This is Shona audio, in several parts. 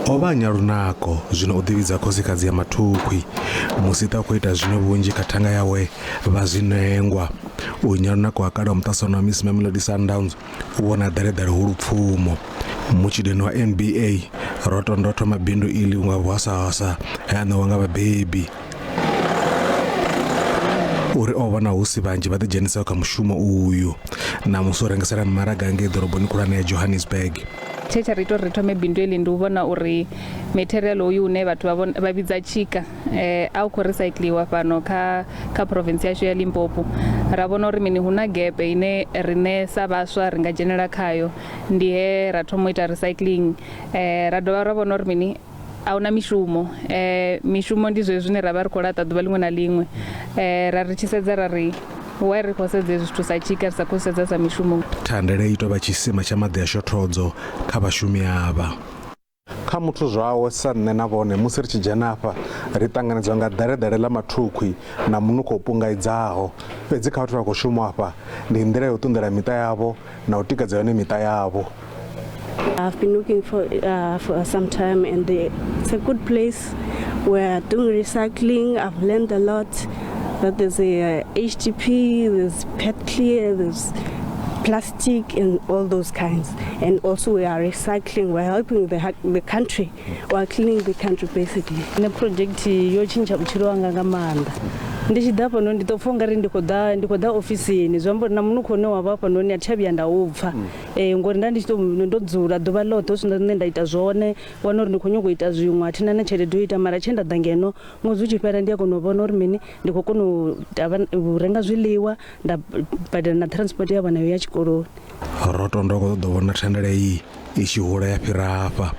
Ova nyarunako zvino udivhidza khosikadzi ya mathukhwi Musitha khou ita zvino vhunzhi kha thanga yawe vhazwinengwa unyarunako akada mutasano wa Miss Mamelodi Sundowns ubona daredare hulupfumo muchideno wa NBA Rotondwa mabindu ili unga hwasa yana wanga baby uri ovana husi vanji vati dzhenisa kha mushumo uyu na musorengesera maraga nge doroboni khulwane ya Johannesburg. Checharito thome bindu eli ndi uvona uri material uyu une vhathu vha vhidza chika au khou recycliwa fhano kha province yashu ya Limpopo. Ra vhona uri mini huna gap ine rine sa vhaswa ri nga dzhenela khayo ndi he ra thoma ita recycling ra dovha ra vhona uri mini auna mishumo mishumo ndi zwine ra vha ri khou laṱa ḓuvha ḽiṅwe na ḽiṅwe ra ri tshi sedza ra ri why ri khou sedza zwithu sa chika ri sa khou sedza sa mishumo. Thandela ito vha tshisima tsha maḓi a shothodzo kha vhashumi ava kha muthu zwawe sa nne na vhone musi ri tshi dzhena afha ri ṱanganedzwa nga daredare ḽa mathukhwi na munukho u pungaidzaho fhedzi kha vhathu vha khou shuma afha ndi nḓila ya u ṱunḓela miṱa yavho na u tikedza yone miṱa yavho. I've been looking for some time and it's a good place. We're doing recycling. I've learned a lot. That there's a HTP, there's PET clear, there's plastic and all those kinds. And also we are recycling. We're helping the country. We're cleaning the country basically. The project yochinja vhutshilo wanga nga maanḓa. Ndichida pano nditopfa ri ndikoda ofisini zwambo na munhu khone wa vha pano ni athavya nda upfa ngori nda ndo dzula ḓuvha ḽoṱhe zwine nṋe nda ita zwone wana uri ndi khou nyago ita zwiṅwe athina na tshelede u ita mara tshenda ḓa ngeno ṅwedzi u tshi fhela ndi a kona u vhona uri mini ndi khou kona u renga zwiḽiwa nda badela na transport ya vhana ya tshikoloni. Rotondwa khou ḓo vhona Thandela iyi i tshi hula ya fhira hafha.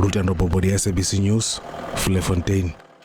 Lutendo Bobodi, SABC News, Vleifotein.